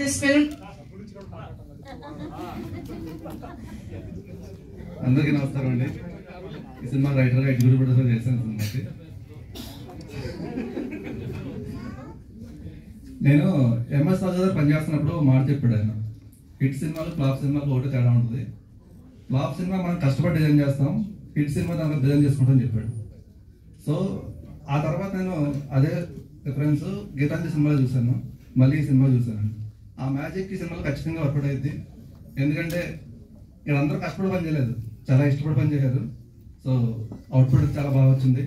this film. అందరికీ నమస్కారం అండి. ఈ సినిమా రైటర్గా ఎగ్జిక్యూటివ్ ప్రొడ్యూసర్ చేశాను. సినిమాకి నేను ఎంఎస్ రాజు గారు పనిచేస్తున్నప్పుడు మాట చెప్పాడు ఆయన, హిట్ సినిమాలు ఫ్లాప్ సినిమాలు ఒకటి తేడా ఉంటుంది. ఫ్లాప్ సినిమా మనం కష్టపడి డిజైన్ చేస్తాం, హిట్ సినిమా దాంట్లో డిజైన్ చేసుకుంటామని చెప్పాడు. సో ఆ తర్వాత నేను అదే రిఫరెన్స్ గీతాంజలి సినిమాలో చూశాను, మళ్ళీ ఈ సినిమా చూశాను. ఆ మ్యాజిక్ ఈ సినిమాలో ఖచ్చితంగా వర్కౌట్ అయింది. ఎందుకంటే వీళ్ళందరూ కష్టపడి పని చేయలేదు, చాలా ఇష్టపడి పని చేశారు. సో అవుట్పుట్ చాలా బాగా వచ్చింది.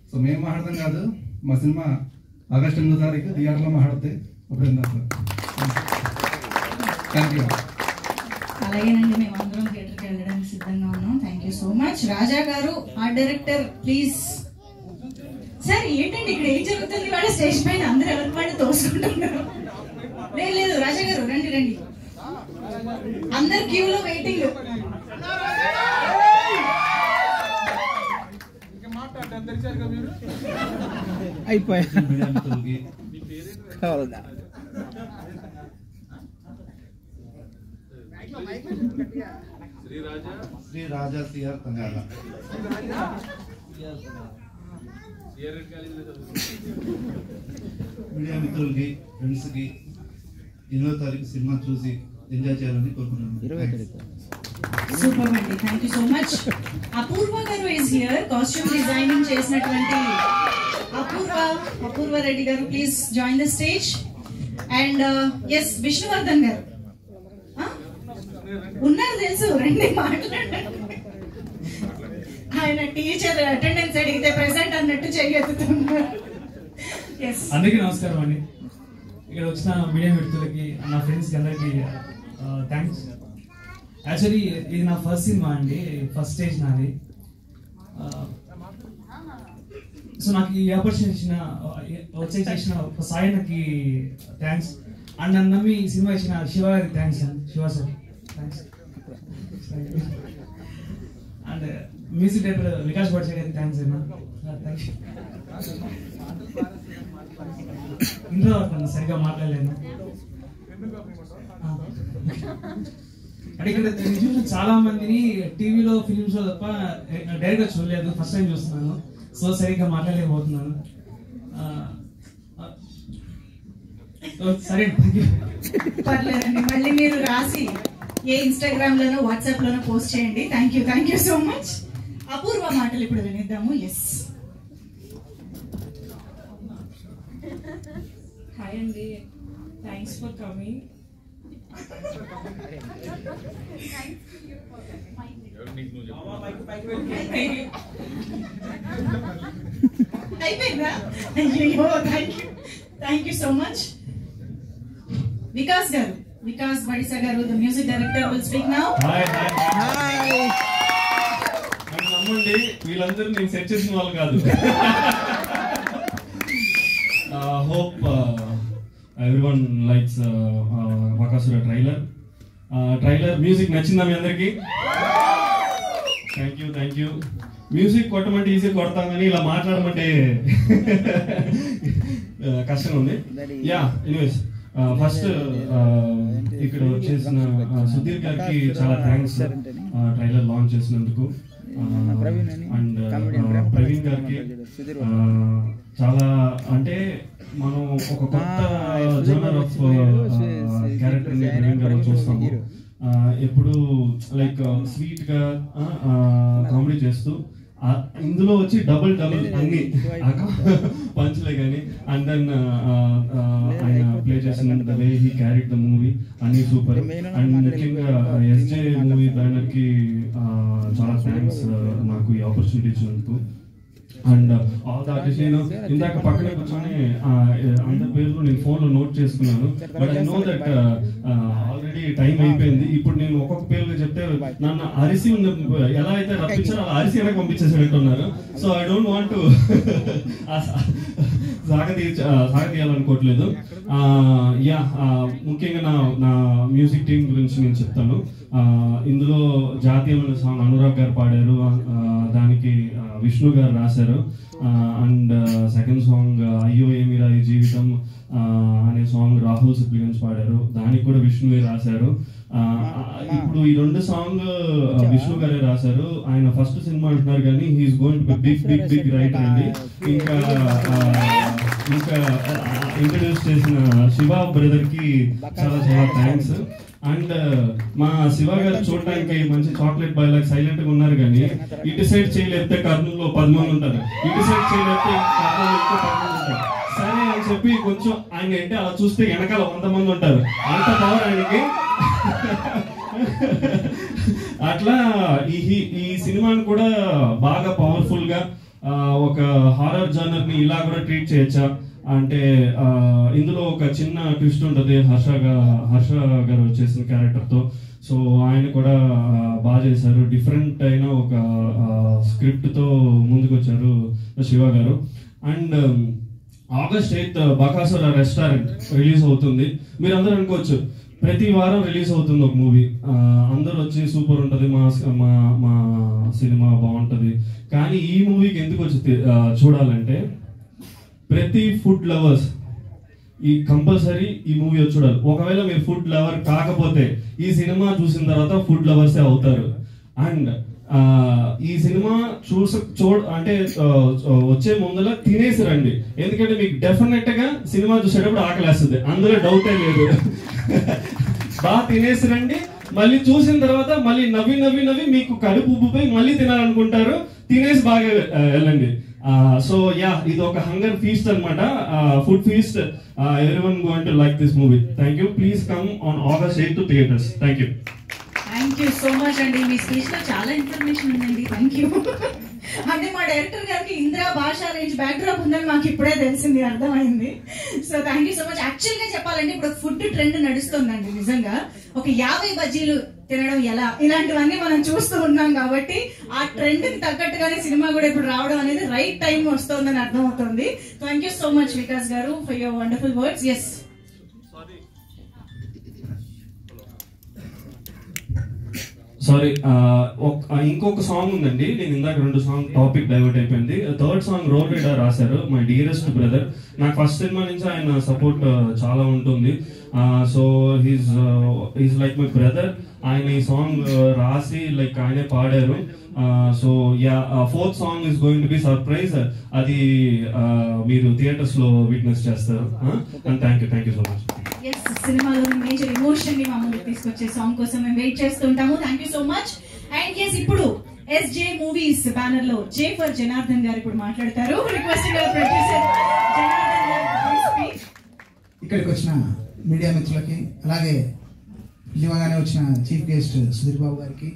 సో మేము మాట్లాడతాం కాదు, మా సినిమా ఆగస్టు 8వ తారీఖు థియేటర్లో మాట్లాడితే అప్పుడు థ్యాంక్ యూ. అలాగేనండి, మేము అందరం థియేటర్కి వెళ్ళడానికి సిద్ధంగా ఉన్నాం. Thank you so much. Raja గారు, ఆర్ట్ డైరెక్టర్, ప్లీజ్. సార్ ఏంటండి ఇక్కడ ఏం జరుగుతుంది? వాళ్ళ స్టేజ్ పైన అందరూ ఎవరి వాళ్ళు తోసుకుంటున్నారు. లేదు రాజా గారు రండి రండి, అందరు క్యూలో వెయిటింగ్. అయిపోయా శ్రీ రాజా సిఆర్ తంగాల మీడియా మిత్రులకి, ఫ్రెండ్స్కి 8వ తారీఖు సినిమా చూసి ఎంజాయ్ చేయాలని కోరుకుంటున్నాను. సూపర్ అండి, thank you so much. Apoorva గారు ఇస్ హియర్, కాస్ట్యూమ్ డిజైనింగ్ చేసినటువంటి అపూర్వ రెడ్డి గారు, please join the stage. And S Vishnuvardhan గారు ఉన్నారు, తెలుసు, రండి మాట్లాడండి. ఆయన టీచర్ అటెండెన్స్ అడిగితే ప్రెసెంట్ అన్నట్టు చేయెత్తుతున్నారు. అందరికీ నమస్కారం అండి. ఇక్కడ వచ్చిన మీడియా మిత్రులకి, నా ఫ్రెండ్స్కి అందరికీ థ్యాంక్స్. యాక్చువల్లీ ఇది నా ఫస్ట్ సినిమా అండి, ఫస్ట్ స్టేజ్ నాది. సో నాకు ఈ ఆపర్చునిటీ చేసిన సాయనకి థ్యాంక్స్. అండ్ నన్ను నమ్మి ఈ సినిమా ఇచ్చిన శివ గారికి థ్యాంక్స్ అండి, Shiva sir thanks. And music director Vikas Bhatte గారికి థ్యాంక్స్ అన్నా, థ్యాంక్స్. ఇంట్లో సరిగ్గా మాట్లాడలేను అంటే ఇక్కడ చూసిన చాలా మందిని టీవీలో, ఫిలిమ్స్ లో తప్ప డైరెక్ట్ గా చూడలేదు, ఫస్ట్ టైం చూస్తున్నాను. సో సరిగ్గా మాట్లాడలేకపోతున్నాను. సరే పర్లేదండి, మళ్ళీ మీరు రాసి ఏ ఇన్స్టాగ్రామ్ లోనో వాట్సాప్ లోనో పోస్ట్ చేయండి. Thank you so much. Apoorva మాటలు ఇప్పుడు వినిద్దాము. ఎస్, హాయ్ అండి, థ్యాంక్స్ ఫర్ కమింగ్. అయిపోయిందా? అయ్యో, thank you so much. Vikas గారు, వికాస్ బడిసా గారు, the music director, will speak now. నమ్మండి, వీళ్ళందరూ నేను సెట్ చేసిన వాళ్ళు కాదు. Hope everyone likes Bakasura trailer. Music నచ్చిందా మీ అందరికి? Thank you. మ్యూజిక్ కొట్టమంటే ఈజీ కొడతాం, కానీ ఇలా మాట్లాడమంటే కష్టంగా ఉంది. యా, ఎనీవేస్ ఫస్ట్ ఇక్కడ వచ్చేసిన సుధీర్ గారికి చాలా థ్యాంక్స్, ట్రైలర్ లాంచ్ చేసినందుకు. అండ్ ప్రవీణ్ గారికి చాలా, అంటే మనం ఒక కొత్త జోనర్ ఆఫ్ క్యారెక్టర్ ని ప్రవీణ్ గారు చూస్తాము. ఎప్పుడు లైక్ స్వీట్ గా కామెడీ చేస్తూ, ఇందులో వచ్చి డబుల్ అన్ని పంచులే కానీ. అండ్ దెన్ ఆయన ప్లే చేసిన the way he carried the movie అన్ని సూపర్. అండ్ ముఖ్యంగా ఎస్జే మూవీ బ్యానర్ కి చాలా థ్యాంక్స్ నాకు ఈ ఆపర్చునిటీ ఇచ్చినందుకు. అండ్ ఆల్ ద ఆర్టిస్ట్, నేను ఇందాక పక్కనే కూర్చొని అందరి పేర్లు నేను ఫోన్లో నోట్ చేసుకున్నాను. But I know that already time అయిపోయింది. ఇప్పుడు నేను ఒక్కొక్క పేర్లు చెప్తే నన్ను అరిసి ఎలా అయితే రప్పించారో అలా అరిసి వెనక పంపించేసినట్టున్నారు. So I don't want to సాగతీయాలనుకోవట్లేదు. యా, ముఖ్యంగా నా మ్యూజిక్ టీం గురించి నేను చెప్తాను. ఇందులో జాతీయమైన సాంగ్ అనురాగ్ గారు పాడారు, దానికి విష్ణు గారు రాశారు. అండ్ సెకండ్ సాంగ్ అయ్యో ఏమిరా ఈ జీవితం అనే సాంగ్ రాహుల్ సిప్లిగన్స్ పాడారు, దానికి కూడా విష్ణువే రాశారు. ఇప్పుడు ఈ 2 సాంగ్ విష్ణు గారే రాశారు. ఆయన ఫస్ట్ సినిమా అంటున్నారు కానీ he's going to be big writer అండి. ఇంకా ఇంట్రడ్యూస్ చేసిన శివ బ్రదర్ కి చాలా చాలా థ్యాంక్స్. అండ్ మా శివ గారు చూడటానికి మంచి చాక్లెట్ బాయ్ లాగా సైలెంట్ గా ఉన్నారు, కానీ ఇటు సైడ్ చేయలేస్తే కర్నూలులో 10 మంది ఉంటారు, ఇటు సైడ్ చేయలేస్తే కర్నూలు 10 మంది ఉంటారు. సరే అని చెప్పి కొంచెం ఆయన అంటే అలా చూస్తే వెనకాల 100 మంది ఉంటారు, అంత పవర్ ఆయనకి. అట్లా ఈ సినిమాని కూడా బాగా పవర్ఫుల్ గా ఒక హారర్ జానర్ ని ఇలా కూడా ట్రీట్ చేయొచ్చా అంటే ఇందులో ఒక చిన్న ట్విస్ట్ ఉంటుంది హర్ష గారు వచ్చేసిన క్యారెక్టర్ తో. సో ఆయన కూడా బాగా చేశారు, డిఫరెంట్ అయిన ఒక స్క్రిప్ట్ తో ముందుకు వచ్చారు శివ గారు. And August 8th Bakasura restaurant release అవుతుంది. మీరు అందరూ అనుకోవచ్చు ప్రతి వారం రిలీజ్ అవుతుంది ఒక మూవీ, అందరూ వచ్చి సూపర్ ఉంటుంది, మా సినిమా బాగుంటుంది. కానీ ఈ మూవీకి ఎందుకు వచ్చి చూడాలంటే ప్రతి ఫుడ్ లవర్స్ ఈ కంపల్సరీ ఈ మూవీ వచ్చి చూడాలి. ఒకవేళ మీరు ఫుడ్ లవర్ కాకపోతే ఈ సినిమా చూసిన తర్వాత ఫుడ్ లవర్సే అవుతారు. అండ్ ఈ సినిమా అంటే వచ్చే ముందర తినేసి రండి, ఎందుకంటే మీకు డెఫినెట్ గా సినిమా చూసేటప్పుడు ఆకలేస్తుంది, అందులో డౌటే లేదు. బాగా తినేసి రండి, మళ్ళీ చూసిన తర్వాత మళ్ళీ నవ్వి మీకు కడుపు ఉబ్బిపోయి మళ్ళీ తినాలనుకుంటారు, తినేసి బాగా వెళ్ళండి. సో యా, ఇది ఒక హంగర్ ఫీస్ట్ అన్నమాట, food feast. Everyone going to like this movie. Thank you. Please come on August 8th to theaters. Thank you. Thank you so much అండి. మీ స్పీచ్ లో చాలా ఇన్ఫర్మేషన్ ఉందండి. Thank you. అంటే మా director గారికి ఇందిరా భాష రేంజ్ బ్యాక్డ్రాప్ ఉందని మాకు ఇప్పుడే తెలిసింది, అర్థమైంది. So thank you so much. Actual గా చెప్పాలంటే ఇప్పుడు ఫుడ్ ట్రెండ్ నడుస్తుందండి. నిజంగా ఒక 50 బజ్జీలు తినడం ఎలా, ఇలాంటివన్నీ మనం చూస్తూ ఉన్నాం. కాబట్టి ఆ ట్రెండ్ కి తగ్గట్టుగానే సినిమా కూడా ఇప్పుడు రావడం అనేది రైట్ టైం వస్తుందని అర్థమవుతుంది. Thank you so much Vikas గారు for your wonderful words. Yes, sorry, ఇంకొక సాంగ్ ఉందండి. నేను ఇందాక 2 సాంగ్ టాపిక్ డైవర్ట్ అయిపోయింది. 3rd సాంగ్ రోల్ రీడర్ రాశారు మై డియరెస్ట్ బ్రదర్. నాకు ఫస్ట్ సినిమా నుంచి ఆయన సపోర్ట్ చాలా ఉంటుంది. So he's like my brother. ఆయన ఈ సాంగ్ రాసి లైక్ ఆయనే పాడారు. So yeah, 4th song is going to be surprise. అది మీరు థియేటర్స్ లో విట్నెస్ చేస్తారు. And thank you so much. Yes, సినిమాలోని మేజర్ ఎమోషన్ ని మమ్మల్ని తీసుకొచ్చే సాంగ్ కోసం మేము వెయిట్ చేస్తుంటాము. Thank you so much. And yes, ఇప్పుడు SJ మూవీస్ బ్యానర్ లో జే ఫర్ జనార్దన్ గారు ఇప్పుడు మాట్లాడతారు. రిక్వెస్టింగ్ ప్రొడ్యూసర్ జనార్దన్ గారు. ఇక్కడికి వచ్చిన మీడియా మిత్రులకి, అలాగే నిజంగానే వచ్చిన చీఫ్ గెస్ట్ సుధీర్ బాబు గారికి,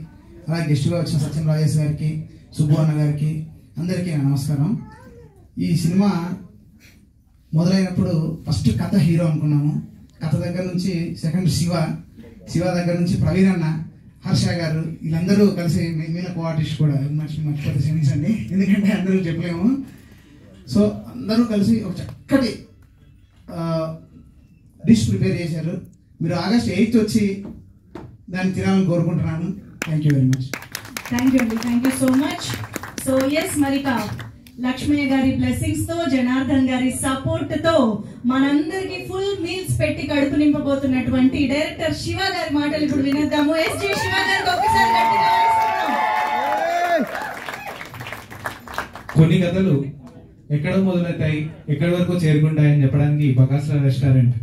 అలాగే గెస్ట్ గా వచ్చిన సత్యం రాజేష్ గారికి, సుబ్బు అన్న గారికి, అందరికీ నమస్కారం. ఈ సినిమా మొదలైనప్పుడు ఫస్ట్ కథ హీరో అనుకున్నాము. కథ దగ్గర నుంచి సెకండ్ శివ దగ్గర నుంచి ప్రవీణ్ అన్న, హర్ష గారు, వీళ్ళందరూ కలిసి మీన కో ఆర్టిస్ట్ కూడా మర్చిపోతే క్షమించండి, ఎందుకంటే అందరూ చెప్పలేము. సో అందరూ కలిసి ఒక చక్కటి డిష్ ప్రిపేర్ చేశారు. మీరు August 8th వచ్చి దాన్ని తినాలని కోరుకుంటున్నాను. Thank you very much. Thank you అండి. Thank you so much. So yes, మరిక లక్ష్మయ్య గారి బ్లెస్సింగ్స్ తో, జనార్దన్ గారి సపోర్ట్ తో మనందరికి ఫుల్ మీల్స్ పెట్టి కడుపు నింపబోతున్నటువంటి డైరెక్టర్ శివ గారి మాటలు ఇప్పుడు వినేద్దాము. SJ శివ గారికి ఒకసారి గట్టిగా కొన్ని కథలు ఎక్కడ మొదలవుతాయి, ఎక్కడి వరకు చేరుకుంటాయని చెప్పడానికి బకాసుర రెస్టారెంట్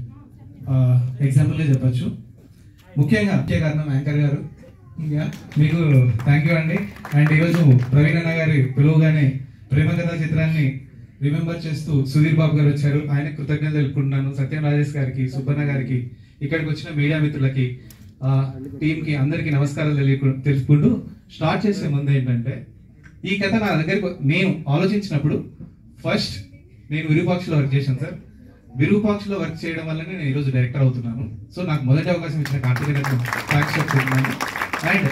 ఎగ్జాంపుల్ గా చెప్పచ్చు. ముఖ్యంగా ముఖ్య కారణం యాంకర్ గారు. ఇంకా మీకు థ్యాంక్ యూ అండి. అండ్ ఈరోజు ప్రవీణ్ అన్న గారి పిలువగానే ప్రేమ కథా చిత్రాన్ని రిమెంబర్ చేస్తూ సుధీర్ బాబు గారు వచ్చారు. ఆయన కృతజ్ఞతలు తెలుపుకుంటున్నాను. సత్యం రాజేష్ గారికి, సుబ్బన్న గారికి, ఇక్కడికి వచ్చిన మీడియా మిత్రులకి, టీమ్ కి అందరికి నమస్కారాలు తెలుపుకుంటూ స్టార్ట్ చేసే ముందు ఏంటంటే, ఈ కథ నా దగ్గరికి నేను ఆలోచించినప్పుడు ఫస్ట్ నేను విరూపాక్షలో వర్క్ చేశాను సార్. విరూపాక్షలో వర్క్ చేయడం వల్లనే నేను ఈరోజు డైరెక్టర్ అవుతున్నాను. సో నాకు మొదటి అవకాశం ఇచ్చిన కార్తీక్ థ్యాంక్స్ చెప్తున్నాను. అండ్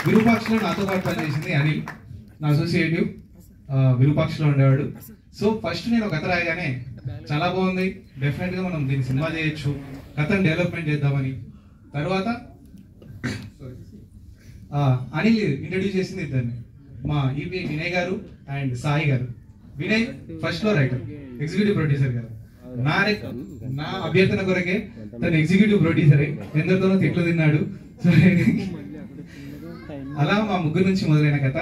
విరూపాక్షలో నాతో పాటు పనిచేసింది అనిల్, నా అసోసియేటివ్ విరూపాక్షలో ఉండేవాడు. సో ఫస్ట్ నేను ఒక కథ రాయగానే చాలా బాగుంది, డెఫినెట్ గా మనం దీన్ని సినిమా చేయొచ్చు, కథను డెవలప్మెంట్ చేద్దామని. తర్వాత అనిల్ ఇంట్రడ్యూస్ చేసింది ఇద్దరిని, మా ఈపీ వినయ్ గారు అండ్ సాయి గారు. వినయ్ ఫస్ట్ లో రైటర్, ఎగ్జిక్యూటివ్ ప్రొడ్యూసర్ గారు. నా అభ్యర్థన కొరకే తను ఎగ్జిక్యూటివ్ ప్రొడ్యూసరే, ఎందరితోనో తిట్లు తిన్నాడు. సో అలా మా ముగ్గురు నుంచి మొదలైన కథ.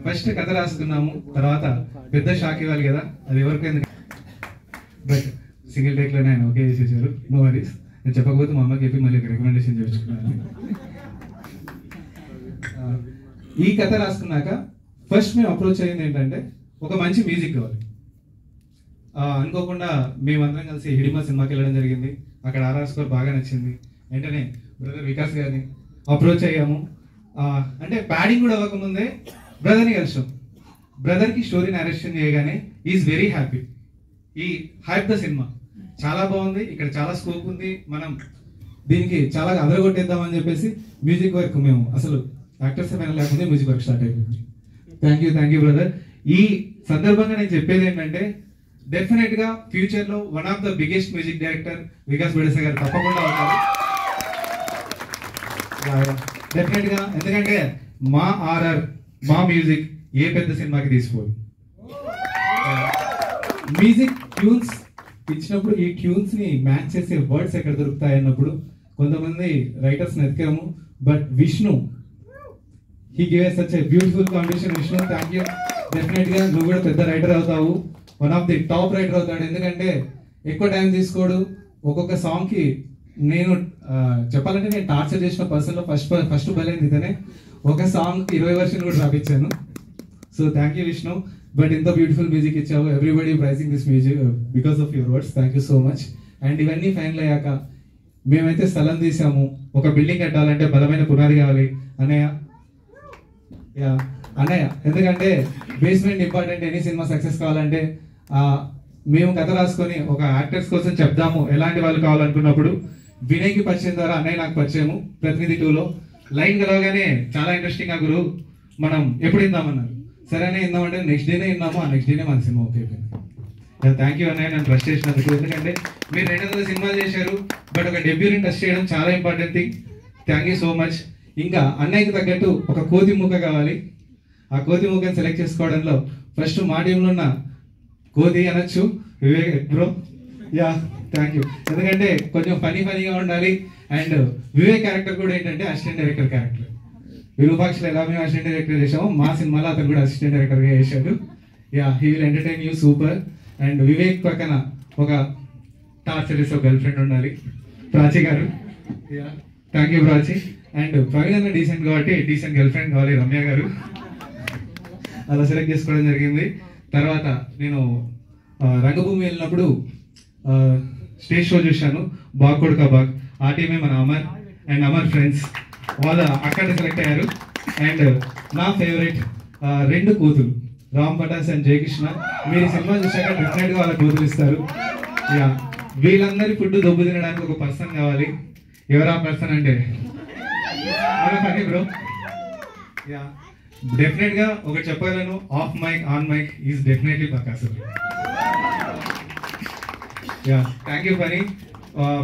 ఫస్ట్ కథ రాసుకున్నాము, తర్వాత పెద్ద షాక్ ఇవ్వాలి కదా, అది ఎవరికి ఎందుకు, బట్ సింగిల్ టేక్ లోనే ఆయన ఓకే చేసేసారు. No worries. నేను చెప్పకపోతే మా అమ్మకి చెప్పి మళ్ళీ రికమెండేషన్ చేయించుకున్నాను. ఈ కథ రాసుకున్నాక ఫస్ట్ మేము అప్రోచ్ అయ్యింది ఏంటంటే ఒక మంచి మ్యూజిక్ కావాలి. అనుకోకుండా మేమందరం కలిసి హిడిమా సినిమాకి వెళ్ళడం జరిగింది. అక్కడ ఆర్ఆర్ స్కోర్ బాగా నచ్చింది. వెంటనే బ్రదర్ వికాస్ గారిని అప్రోచ్ అయ్యాము. అంటే ప్యాడింగ్ కూడా అవ్వకముందే బ్రదర్ని కలిసాం. బ్రదర్కి స్టోరీ నరేషన్ చేయగానే ఈజ్ వెరీ హ్యాపీ. ఈ హైప్ ద సినిమా చాలా బాగుంది, ఇక్కడ చాలా స్కోప్ ఉంది, మనం దీనికి చాలా అదరగొట్టేద్దామని చెప్పేసి మ్యూజిక్ వర్క్ మేము అసలు యాక్టర్స్ పైన లేకుండా మ్యూజిక్ వర్క్ స్టార్ట్ అయిపోయింది. Thank you brother. ఈ సందర్భంగా నేను చెప్పేది ఏంటంటే డెఫినెట్ గా ఫ్యూచర్ లో one of the biggest music director Vikas Badisa గారు తప్పకుండా అవుతారు. డెఫినెట్ గా, ఎందుకంటే మా ఆర్ఆర్ మా మ్యూజిక్ ఏ పెద్ద సినిమాకి తీసుకోదు. మ్యూజిక్ ట్యూన్స్ ఇచ్చినప్పుడు ఈ ట్యూన్స్ ని మ్యాచ్ చేసే వర్డ్స్ ఎక్కడ దొరుకుతాయి అన్నప్పుడు కొంతమంది రైటర్స్ ఎతికాము. But Vishnu he gave us such a beautiful contribution. Vishnu, thank you. Definite గా నువ్వు కూడా పెద్ద రైటర్ అవుతావు, one of the top writer అవుతాడు. ఎందుకంటే ఎక్కువ టైం తీసుకోడు. ఒక్కొక్క సాంగ్ కి నేను చెప్పాలంటే నేను టార్చర్ చేసిన పర్సన్ లో ఫస్ట్ బలైంది ఇతనే. ఒక సాంగ్ 20 వర్షన్ కూడా రాపించాను. So thank you Vishnu. But ఇంత బ్యూటిఫుల్ మ్యూజిక్ ఇచ్చావు. Everybody praising this music because of your words. Thank you so much. And ఇవన్నీ ఫైనల్ అయ్యాక మేమైతే స్థలం తీసాము. ఒక బిల్డింగ్ కట్టాలంటే బలమైన పునాది కావాలి అన్నయ్య. ఎందుకంటే basement important. Any cinema success కావాలంటే మేము కథ రాసుకొని ఒక యాక్టర్స్ కోసం చెప్దాము ఎలాంటి వాళ్ళు కావాలనుకున్నప్పుడు వినయ్కి పరిచయం ద్వారా అన్నయ్య నాకు పరిచయము. ప్రతినిధి 2లో లైన్ కలవగానే చాలా ఇంట్రెస్టింగ్ గా గురు మనం ఎప్పుడు ఇందామన్నారు. సరేనే ఇందామంటే నెక్స్ట్ డేనే విన్నాము. ఆ నెక్స్ట్ డేనే మన సినిమా ఓకే అయిపోయింది. థ్యాంక్ యూ అన్నయ్య నన్ను ట్రస్ట్ చేసినందుకు. ఎందుకంటే మీరు 200 సినిమాలు చేశారు, బట్ ఒక డెబ్యూని ట్రస్ట్ చేయడం చాలా important thing. Thank you so much. ఇంకా అన్నయ్యకి తగ్గట్టు ఒక కోతి మూక కావాలి. ఆ కోతి మూకని సెలెక్ట్ చేసుకోవడంలో ఫస్ట్ మా టీంలో ఉన్న కోతి అనొచ్చు వివేక్ బ్రో. Thank you. ఎందుకంటే కొంచెం ఫనీగా ఉండాలి. అండ్ వివేక్ క్యారెక్టర్ కూడా ఏంటంటే అసిస్టెంట్ డైరెక్టర్ క్యారెక్టర్. విరూపాక్షలో ఎలా మేము అసిస్టెంట్ డైరెక్టర్ చేసాము, మా సినిమాలో అతను కూడా అసిస్టెంట్ డైరెక్టర్గా చేశాడు. He will entertain you super. And Vivek పక్కన ఒక టార్చర్ చేసే గర్ల్ ఫ్రెండ్ ఉండాలి, ప్రాచి గారు. Thank you Prachi. And Praveen అన్న డీసెంట్ కాబట్టి డీసెంట్ గర్ల్ ఫ్రెండ్ కావాలి, రమ్య గారు. అలా సెలెక్ట్ చేసుకోవడం జరిగింది. తర్వాత నేను రంగభూమి వెళ్ళినప్పుడు స్టేజ్ షో చూశాను, బాగ్ కొడుకా బాగ్. ఆ టీమే మన అమర్ అండ్ అమర్ ఫ్రెండ్స్ వాళ్ళు అక్కడ సెలెక్ట్ అయ్యారు. అండ్ నా ఫేవరెట్ 2 కోతులు, రామ్ పటాస్ అండ్ జయకృష్ణ. మీరు సినిమా చూశాక డెఫినెట్ గా వాళ్ళ కోతులు ఇస్తారు. వీళ్ళందరి ఫుడ్ దొబ్బు తినడానికి ఒక పర్సన్ కావాలి. ఎవరా పర్సన్ అంటే మన పని బ్రో. డెఫినెట్ గా ఒకటి చెప్పగలను, off mic on mic is definitely Bakasur. Thank you పని.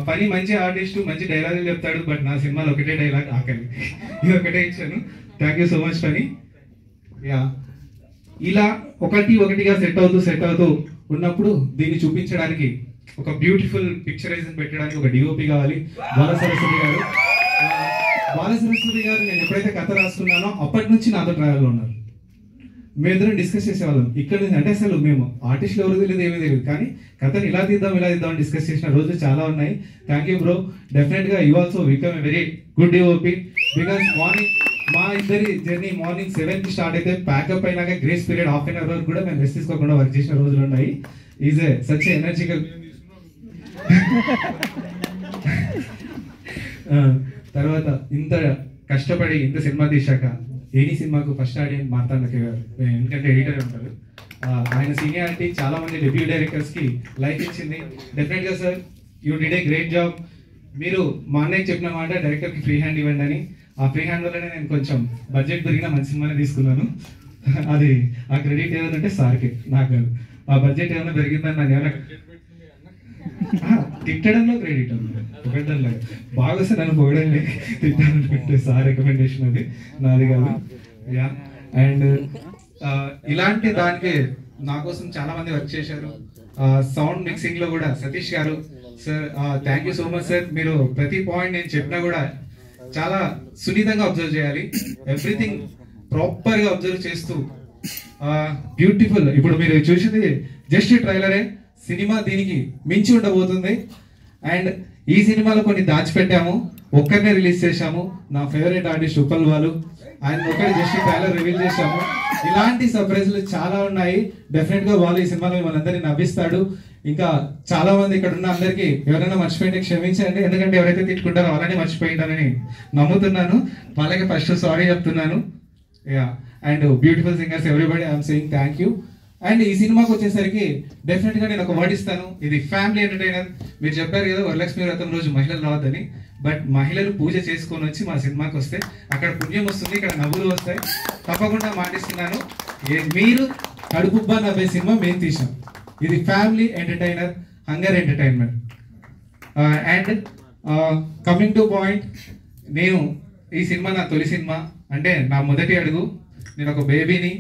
పని మంచి ఆర్టిస్ట్, మంచి డైలాగులు చెప్తాడు. బట్ నా సినిమాలో ఒకటే డైలాగ్, ఆకలి. ఇది ఒకటే ఇచ్చాను. థ్యాంక్ యూ సో మచ్ పని. ఇలా ఒకటిగా సెట్ అవుతూ ఉన్నప్పుడు దీన్ని చూపించడానికి ఒక బ్యూటిఫుల్ పిక్చరైజేషన్ పెట్టడానికి ఒక డిఓపి కావాలి. బాలసరస్వతి గారు. బాలసరస్వతి గారు నేను ఎప్పుడైతే కథ రాసుకున్నానో అప్పటి నుంచి నాతో ట్రావెల్లో ఉన్నారు. మేమిద్దరం డిస్కస్ చేసేవాళ్ళం. ఇక్కడ నుంచి అంటే అసలు మేము ఆర్టిస్టులు ఎవరు తెలియదు, ఏమీ తెలియదు, కానీ కథను ఇలా తీద్దాం అని డిస్కస్ చేసిన రోజులు చాలా ఉన్నాయి. Thank you bro. డెఫినెట్ గా you also become a very good DOP. Because morning మా ఇద్దరి జర్నీ మార్నింగ్ 7కి స్టార్ట్ అయితే ప్యాకప్ అయినాక గ్రేస్ పీరియడ్ ½ an hour వరకు కూడా మేము రెస్ట్ తీసుకోకుండా వర్క్ చేసిన రోజులు ఉన్నాయి. Is a such ఎనర్జికల్. తర్వాత ఇంత కష్టపడి ఇంత సినిమా తీశాక ఏనీ సినిమాకు ఫస్ట్ ఆడియన్స్ మార్తాండకే గారు, ఎందుకంటే ఎడిటర్ ఉంటారు. ఆయన సీనియారిటీ చాలా మంది డెబ్యూ డైరెక్టర్స్ కి లైఫ్ ఇచ్చింది. డెఫినెట్ గా sir you did a great job. మీరు మా అన్నయ్య చెప్పిన మాట డైరెక్టర్ కి ఫ్రీ హ్యాండ్ ఇవ్వండి అని. ఆ ఫ్రీ హ్యాండ్ వల్లనే నేను కొంచెం బడ్జెట్ పెరిగిన మంచి సినిమానే తీసుకున్నాను. అది ఆ క్రెడిట్ ఏదంటే సార్కి, నాకు ఆ బడ్జెట్ ఏమైనా పెరిగిందని నాకు ఏమైనా తిట్టడంలో క్రెడిట్ అన్నమాట, పొగడంలో. బాగా వస్తే నన్ను పొగడండి, తిట్టాలనుకుంటే సార్ రికమెండేషన్ అది నాది కాదు. అండ్ ఇలాంటి దానికి నా కోసం చాలా మంది వర్క్ చేశారు. సౌండ్ మిక్సింగ్ లో కూడా సతీష్ గారు sir, thank you so much sir. మీరు ప్రతి పాయింట్ నేను చెప్పినా కూడా చాలా సున్నితంగా అబ్జర్వ్ చేయాలి, ఎవ్రీథింగ్ ప్రాపర్ గా అబ్జర్వ్ చేస్తూ బ్యూటిఫుల్. ఇప్పుడు మీరు చూసింది జస్ట్ ట్రైలరే, సినిమా దీనికి మించి ఉండబోతుంది. అండ్ ఈ సినిమాలో కొన్ని దాచిపెట్టాము, ఒక్కరినే రిలీజ్ చేశాము, నా ఫేవరెట్ ఆర్టిస్ట్ ఉప్పల్ వాళ్ళు, ఆయన ఒకటి జస్ట్ ట్రైలర్ రివీల్ చేశాము. ఇలాంటి సర్ప్రైజ్లు చాలా ఉన్నాయి. డెఫినెట్ గా వాళ్ళు ఈ సినిమాలో మనందరినీ నవ్విస్తాడు. ఇంకా చాలా మంది ఇక్కడ ఉన్న అందరికి ఎవరైనా మర్చిపోయింటే క్షమించండి, ఎందుకంటే ఎవరైతే తిట్టుకుంటారో వాళ్ళని మర్చిపోయింటారని నమ్ముతున్నాను. వాళ్ళకి ఫస్ట్ సారీ చెప్తున్నాను. Yeah, and beautiful singers everybody, I'm saying thank you. And ఈ సినిమాకి వచ్చేసరికి డెఫినెట్ గా నేను ఒక వర్డ్ ఇస్తాను, ఇది ఫ్యామిలీ ఎంటర్టైనర్. మీరు చెప్పారు కదా వరలక్ష్మి వ్రతం రోజు మహిళలు రావద్దని, బట్ మహిళలు పూజ చేసుకొని వచ్చి మా సినిమాకి వస్తే అక్కడ పుణ్యం వస్తుంది, ఇక్కడ నవ్వులు వస్తాయి. తప్పకుండా మాటిస్తున్నాను, మీరు కడుపుబ్బా నవ్వే సినిమా మేము తీసాం. ఇది family entertainer, hunger entertainment. And coming to point, నేను ఈ సినిమా నా తొలి సినిమా, అంటే నా మొదటి అడుగు. నేను ఒక బేబీని.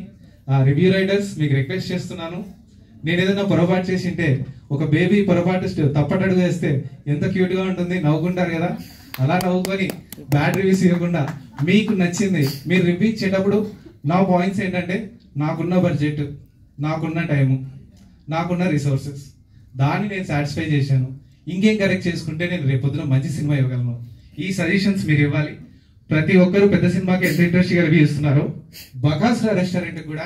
రివ్యూ రైటర్స్ మీకు రిక్వెస్ట్ చేస్తున్నాను, నేను ఏదైనా పొరపాటు చేసింటే, ఒక బేబీ పొరపాటు తప్పటడుగు వేస్తే ఎంత క్యూట్ గా ఉంటుంది, నవ్వుకుంటారు కదా, అలా నవ్వుకొని బ్యాడ్ రివ్యూస్ ఇవ్వకుండా మీకు నచ్చింది మీరు రివ్యూ ఇచ్చేటప్పుడు నా పాయింట్స్ ఏంటంటే, నాకున్న బడ్జెట్, నాకున్న టైము, నాకున్న రిసోర్సెస్, దాన్ని నేను సాటిస్ఫై చేశాను. ఇంకేం కరెక్ట్ చేసుకుంటే నేను రేపొద్దున మంచి సినిమా ఇవ్వగలను. ఈ సజెషన్స్ మీరు ఇవ్వాలి. ప్రతి ఒక్కరు పెద్ద సినిమాకి ఎంత ఇంట్రెస్ట్ గా రివ్యూ ఇస్తున్నారో, బకాసురా రెస్టారెంట్ కూడా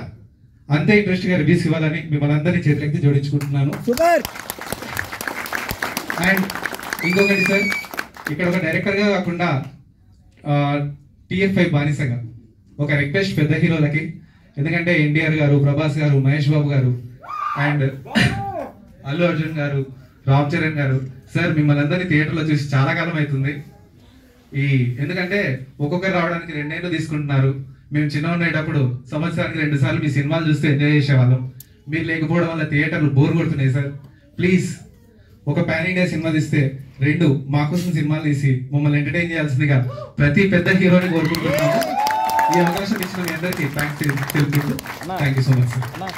అంతే ఇంట్రెస్ట్ గా రివ్యూస్ ఇవ్వాలని మిమ్మల్ని అందరినీ చేతులెత్తి జోడించుకుంటున్నాను. అండ్ ఇంకొకటి సార్, ఇక్కడ ఒక డైరెక్టర్ గా కాకుండా TF5 బానిసగా ఒక రిక్వెస్ట్ పెద్ద హీరోలకి, ఎందుకంటే ఎన్టీఆర్ గారు, ప్రభాస్ గారు, మహేష్ బాబు గారు, అండ్ అల్లు అర్జున్ గారు, రామ్ చరణ్ గారు, సార్ మిమ్మల్ని అందరినీ థియేటర్లో చూసి చాలా కాలం అవుతుంది. ఎందుకంటే ఒక్కొక్కరు రావడానికి 2 ఏళ్ళు తీసుకుంటున్నారు. మేము చిన్న ఉండేటప్పుడు సంవత్సరానికి 2 సార్లు మీ సినిమాలు చూస్తే ఎంజాయ్ చేసేవాళ్ళం. మీరు లేకపోవడం వల్ల థియేటర్లు బోర్ కొడుతున్నాయి సార్. ప్లీజ్ ఒక పాన్ ఇండియా సినిమా తీస్తే 2 మా కోసం సినిమాలు తీసి మమ్మల్ని ఎంటర్టైన్ చేయాల్సిందిగా ప్రతి పెద్ద హీరోని కోరుకుంటున్నాము. ఈ అవకాశం ఇచ్చిన మీ అందరికీ థ్యాంక్స్ తెలుపుకుంటూ thank you so much sir.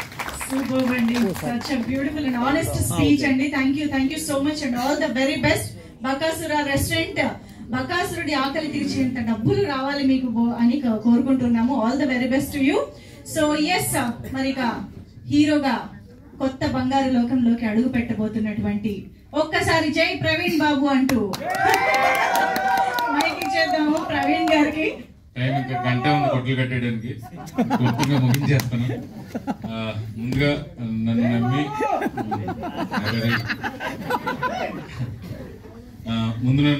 Superb అండి, such a beautiful and honest speech అండి. Thank you so much and all the very best. Bakasura restaurant, బకాసురుడి ఆకలి తీర్చేంత డబ్బులు రావాలి మీకు అని కోరుకుంటున్నాము. All the very best to you. So yes, మరి హీరోగా కొత్త బంగారు లోకంలోకి అడుగు పెట్టబోతున్నటువంటి, ఒక్కసారి జై ప్రవీణ్ బాబు అంటూ మైక్ ఇచ్చేద్దాము ప్రవీణ్ గారికి. టైం ఇంకా గంట ఉంది కొట్లు కట్టేయడానికి, కొత్తగా ముగించేస్తాను. ముందుగా నన్ను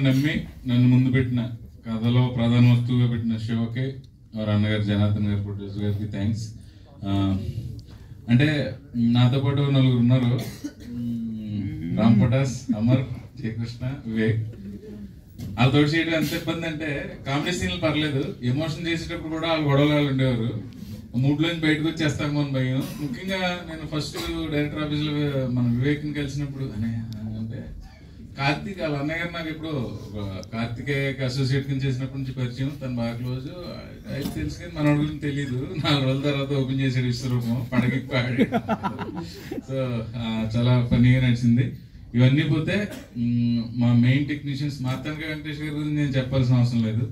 నమ్మి నన్ను ముందు పెట్టిన, కథలో ప్రధాన వస్తువుగా పెట్టిన శివకే, వారి అన్నగారు జనార్దన్ గారు, ప్రొడ్యూసర్ గారికి థ్యాంక్స్. అంటే నాతో పాటు 4 ఉన్నారు, రామ్ పటాస్, అమర్, శ్రీకృష్ణ, వివేక్. వాళ్ళతో చేయడం ఎంత ఇబ్బంది అంటే, కామెడీ సీన్లు పర్లేదు, ఎమోషన్ చేసేటప్పుడు కూడా వాళ్ళు గొడవలు ఉండేవారు. మూడ్లోంచి బయటకు వచ్చేస్తాము అని భయం. ముఖ్యంగా నేను ఫస్ట్ డైరెక్టర్ ఆఫీస్లో మన వివేక్ని కలిసినప్పుడు అంటే కార్తీక్ వాళ్ళ అన్నగారు నాకు ఇప్పుడు కార్తికేయ అసోసియేట్ కింద చేసినప్పటి నుంచి పరిచయం, తను బాగా క్లోజ్. అయితే తెలుసు కానీ మన గురించి తెలీదు. 4 రోజుల తర్వాత ఓపెన్ చేసాడు విశ్వరూపం, పండగకి పాడి. సో చాలా ఫన్నీగా నడిచింది. ఇవన్నీ పోతే మా మెయిన్ టెక్నీషియన్స్ మార్తానిక వెంకటేష్ గారి గురించి నేను చెప్పాల్సిన అవసరం లేదు.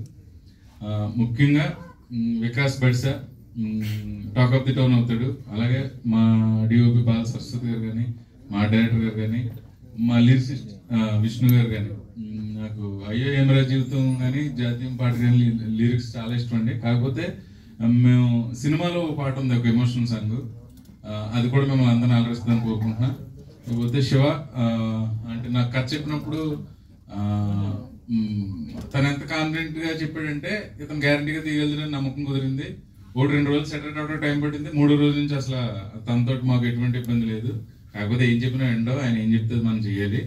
ముఖ్యంగా Vikas Badisa talk of the town అవుతాడు. అలాగే మా డిఓపి బాల సరస్వతి గారు కానీ, మా డైరెక్టర్ గారు కానీ, మా లిరిసిస్ట్ విష్ణు గారు కానీ. నాకు అయ్యో ఏమరా జీవితం కానీ, జాతీయం పాట కానీ లిరిక్స్ చాలా ఇష్టం అండి. కాకపోతే మేము సినిమాలో పాట ఉంది, ఒక ఎమోషనల్ సాంగ్, అది కూడా మిమ్మల్ని అందరినీ ఆలోచిస్తాను కోరుకుంటున్నా. లేకపోతే శివ అంటే నాకు కథ చెప్పినప్పుడు తను ఎంత కాన్ఫిడెంట్ గా చెప్పాడంటే, ఇతను గ్యారంటీగా తీయగలదని నమ్మకం కుదిరింది. 1-2 రోజులు సెటిల్ అవడం టైం పట్టింది. 3వ రోజు నుంచి అసలు తనతో మాకు ఎటువంటి ఇబ్బంది లేదు. కాకపోతే ఏం చెప్పినా ఎండో, ఆయన ఏం చెప్తే మనం చెయ్యాలి.